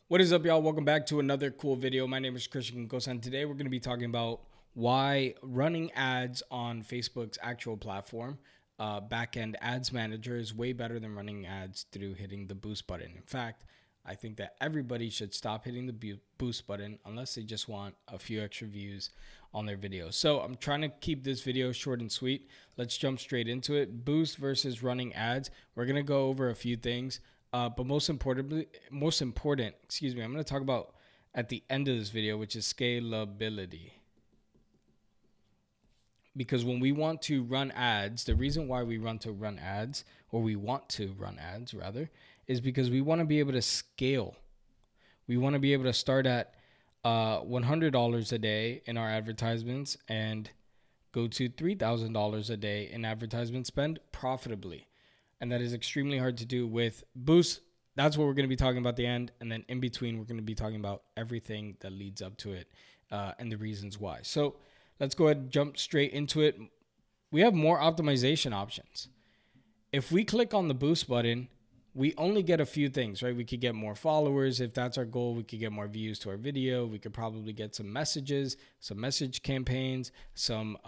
What is up, y'all? Welcome back to another cool video. My name is Kristian Quincosa, and today we're going to be talking about why running ads on Facebook's actual platform, backend ads manager, is way better than running ads through hitting the boost button. In fact, I think that everybody should stop hitting the boost button unless they just want a few extra views on their videos. So I'm trying to keep this video short and sweet. Let's jump straight into it. Boost versus running ads. We're going to go over a few things. But most important, I'm going to talk about at the end of this video, which is scalability. Because when we want to run ads, the reason why we want to run ads rather, is because we want to be able to scale. We want to be able to start at $100 a day in our advertisements and go to $3,000 a day in advertisement spend profitably. And that is extremely hard to do with Boost. That's what we're going to be talking about at the end. And then in between, we're going to be talking about everything that leads up to it and the reasons why. So let's go ahead and jump straight into it. We have more optimization options. If we click on the Boost button, we only get a few things, right? We could get more followers. If that's our goal, we could get more views to our video. We could probably get some messages, some message campaigns, some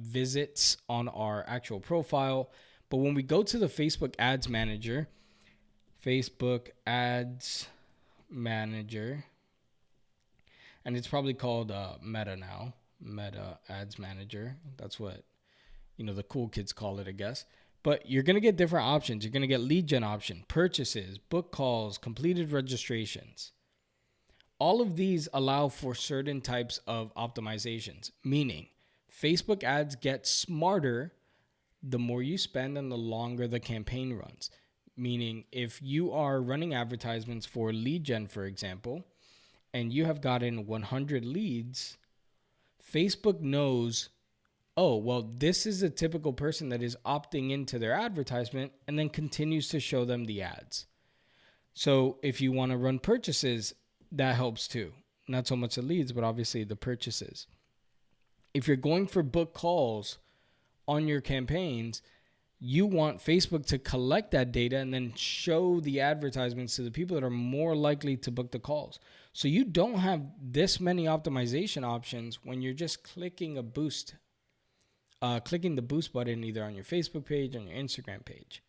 visits on our actual profile. But when we go to the Facebook Ads Manager, and it's probably called Meta now, Meta Ads Manager. That's what, the cool kids call it, I guess. But you're going to get different options. You're going to get lead gen option, purchases, book calls, completed registrations. All of these allow for certain types of optimizations, meaning Facebook ads get smarter the more you spend and the longer the campaign runs. Meaning, if you are running advertisements for lead gen, for example, and you have gotten 100 leads, Facebook knows, oh, well, this is a typical person that is opting into their advertisement and then continues to show them the ads. So if you want to run purchases, that helps too. Not so much the leads, but obviously the purchases. If you're going for book calls on your campaigns, you want Facebook to collect that data and then show the advertisements to the people that are more likely to book the calls. So you don't have this many optimization options when you're just clicking the boost button either on your Facebook page or on your Instagram page.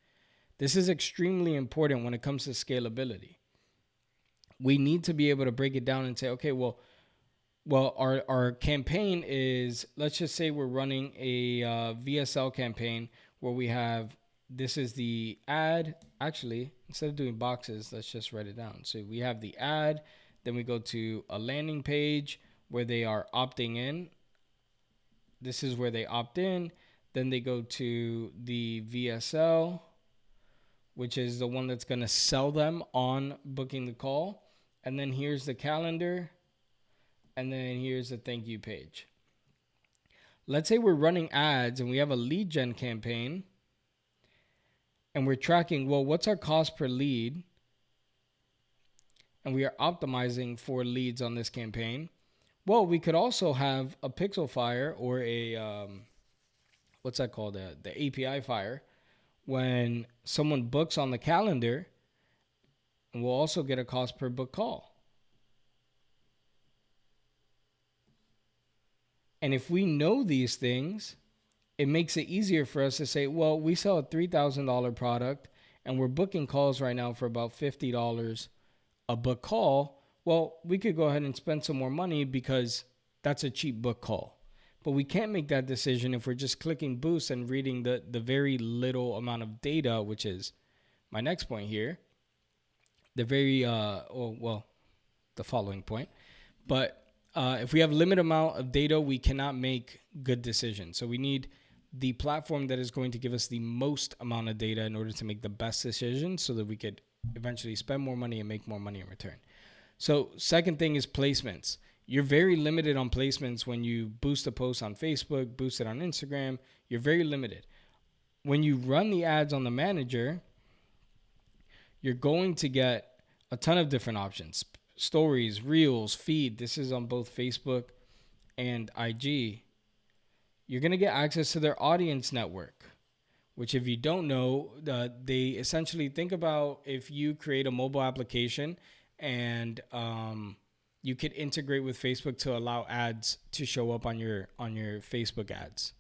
This is extremely important when it comes to scalability. We need to be able to break it down and say, okay, well, our campaign is, let's just say we're running a VSL campaign where we have, this is the ad. Actually, instead of doing boxes, let's just write it down. So we have the ad, then we go to a landing page where they are opting in. This is where they opt in. Then they go to the VSL, which is the one that's going to sell them on booking the call. And then here's the calendar. And then here's the thank you page. Let's say we're running ads and we have a lead gen campaign and we're tracking, well, what's our cost per lead? And we are optimizing for leads on this campaign. Well, we could also have a pixel fire or a, what's that called? The API fire. When someone books on the calendar, and we'll also get a cost per book call. And if we know these things, it makes it easier for us to say, well, we sell a $3,000 product and we're booking calls right now for about $50 a book call. Well, we could go ahead and spend some more money because that's a cheap book call. But we can't make that decision if we're just clicking boost and reading the very little amount of data, which is my next point here. The following point. But if we have limited amount of data, we cannot make good decisions. So we need the platform that is going to give us the most amount of data in order to make the best decisions so that we could eventually spend more money and make more money in return. So second thing is placements. You're very limited on placements when you boost a post on Facebook, boost it on Instagram. You're very limited. When you run the ads on the manager, you're going to get a ton of different options. Stories, reels, feed. This is on both Facebook and IG. You're going to get access to their audience network, which if you don't know, they essentially, think about if you create a mobile application and you could integrate with Facebook to allow ads to show up on your Facebook ads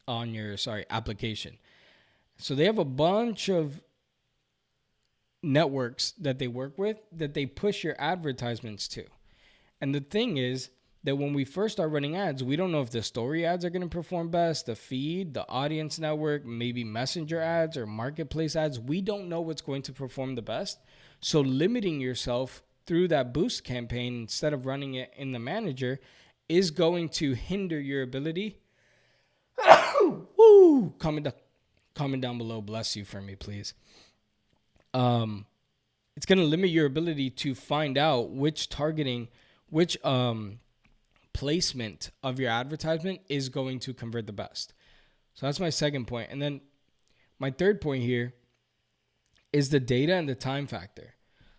on your application. So they have a bunch of networks that they work with that they push your advertisements to. And the thing is that when we first start running ads, we don't know if the story ads are going to perform best, the feed, the audience network, maybe messenger ads or marketplace ads. We don't know what's going to perform the best. So limiting yourself through that boost campaign instead of running it in the manager is going to hinder your ability. Woo! Comment down below. Bless you for me, please. It's going to limit your ability to find out which placement of your advertisement is going to convert the best. So that's my second point. And then my third point here is the data and the time factor.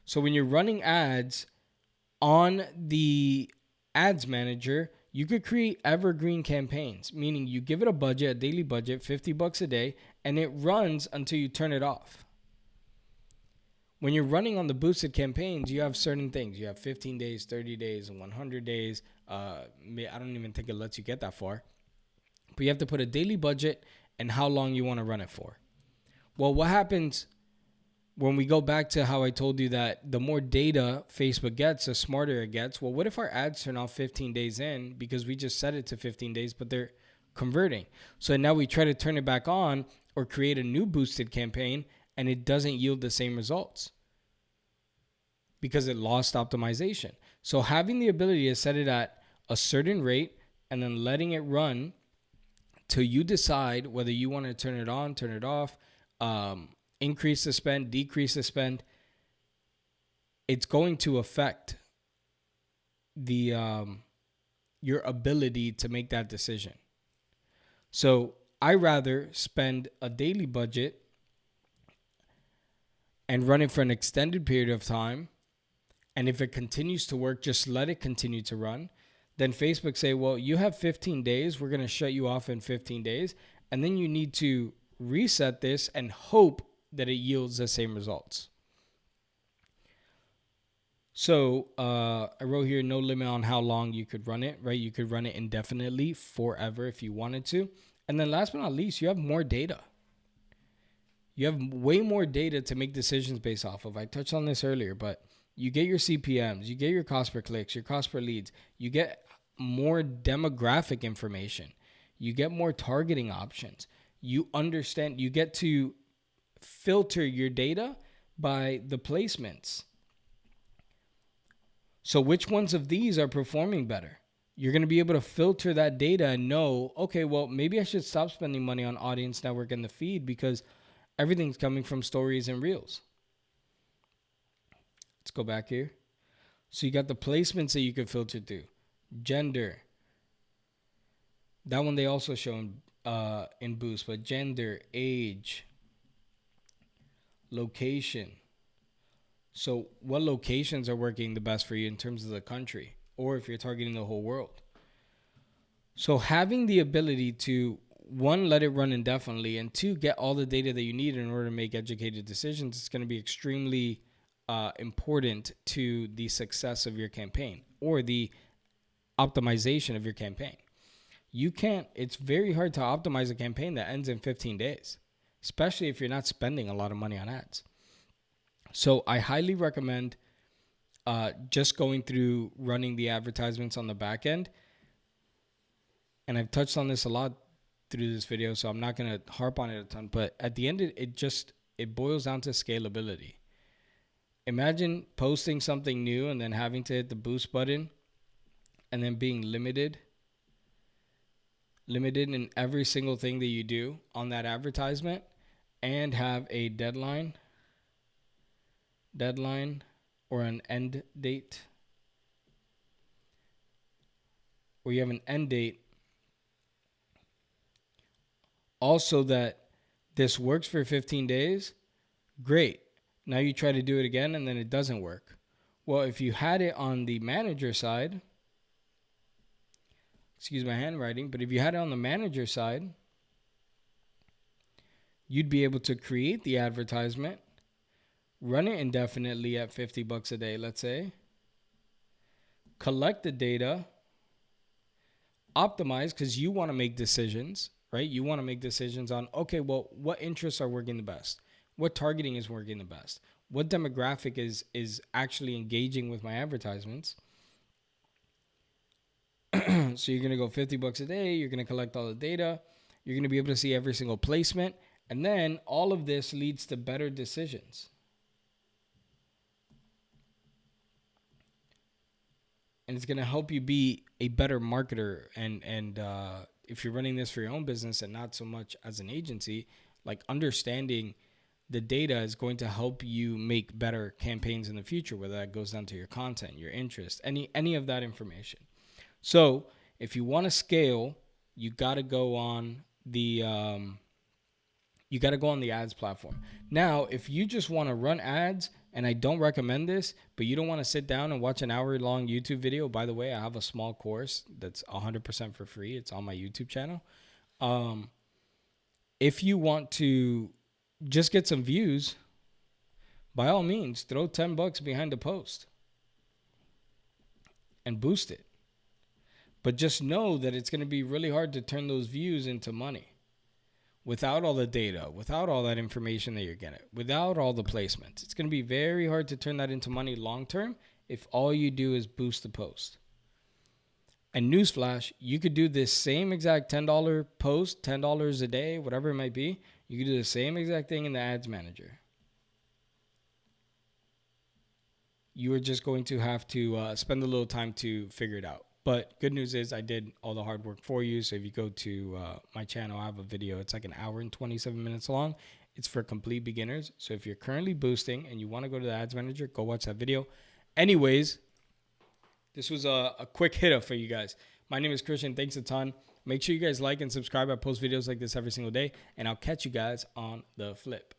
So when you're running ads on the ads manager, you could create evergreen campaigns, meaning you give it a budget, a daily budget, $50 a day, and it runs until you turn it off. When you're running on the boosted campaigns, you have certain things. You have 15 days, 30 days, and 100 days. I don't even think it lets you get that far. But you have to put a daily budget and how long you want to run it for. Well, what happens when we go back to how I told you that the more data Facebook gets, the smarter it gets? Well, what if our ads turn off 15 days in because we just set it to 15 days, but they're converting? So now we try to turn it back on or create a new boosted campaign, and it doesn't yield the same results because it lost optimization. So having the ability to set it at a certain rate and then letting it run till you decide whether you want to turn it on, turn it off, increase the spend, decrease the spend, it's going to affect the your ability to make that decision. So I rather spend a daily budget and run it for an extended period of time. And if it continues to work, just let it continue to run. Then Facebook say, well, you have 15 days. We're going to shut you off in 15 days. And then you need to reset this and hope that it yields the same results. So I wrote here, no limit on how long you could run it, right? You could run it indefinitely, forever if you wanted to. And then last but not least, you have more data. You have way more data to make decisions based off of. I touched on this earlier, but you get your CPMs, you get your cost per clicks, your cost per leads, you get more demographic information, you get more targeting options. You understand, you get to filter your data by the placements. So which ones of these are performing better? You're going to be able to filter that data and know, okay, well, maybe I should stop spending money on audience network and the feed because everything's coming from stories and reels. Let's go back here. So you got the placements that you can filter through. Gender. That one they also show in Boost, but gender, age, location. So what locations are working the best for you in terms of the country, or if you're targeting the whole world? So having the ability to, one, let it run indefinitely, and two, get all the data that you need in order to make educated decisions, it's going to be extremely important to the success of your campaign or the optimization of your campaign. It's very hard to optimize a campaign that ends in 15 days, especially if you're not spending a lot of money on ads. So I highly recommend just going through running the advertisements on the back end. And I've touched on this a lot through this video, so I'm not going to harp on it a ton. But at the end, it boils down to scalability. Imagine posting something new and then having to hit the boost button and then being limited in every single thing that you do on that advertisement and have a deadline or an end date, or you have an end date also that this works for 15 days, great. Now you try to do it again and then it doesn't work. Well, if you had it on the manager side, excuse my handwriting, but if you had it on the manager side, you'd be able to create the advertisement, run it indefinitely at $50 a day, let's say, collect the data, optimize, because you want to make decisions, right? You want to make decisions on, okay, well, what interests are working the best? What targeting is working the best? What demographic is actually engaging with my advertisements? So you're going to go $50 a day. You're going to collect all the data. You're going to be able to see every single placement. And then all of this leads to better decisions. And it's going to help you be a better marketer. And if you're running this for your own business and not so much as an agency, like understanding the data is going to help you make better campaigns in the future, whether that goes down to your content, your interest, any of that information. So if you want to scale, you got to go on the ads platform. Now, if you just want to run ads, and I don't recommend this, but you don't want to sit down and watch an hour-long YouTube video. By the way, I have a small course that's 100% for free. It's on my YouTube channel. If you want to just get some views, by all means, throw $10 behind the post and boost it. But just know that it's going to be really hard to turn those views into money without all the data, without all that information that you're getting, without all the placements. It's going to be very hard to turn that into money long term if all you do is boost the post. And newsflash, you could do this same exact $10 post, $10 a day, whatever it might be. You could do the same exact thing in the ads manager. You are just going to have to spend a little time to figure it out. But good news is I did all the hard work for you. So if you go to my channel, I have a video. It's like an hour and 27 minutes long. It's for complete beginners. So if you're currently boosting and you want to go to the ads manager, go watch that video. Anyways, this was a quick hitter for you guys. My name is Kristian. Thanks a ton. Make sure you guys like and subscribe. I post videos like this every single day. And I'll catch you guys on the flip.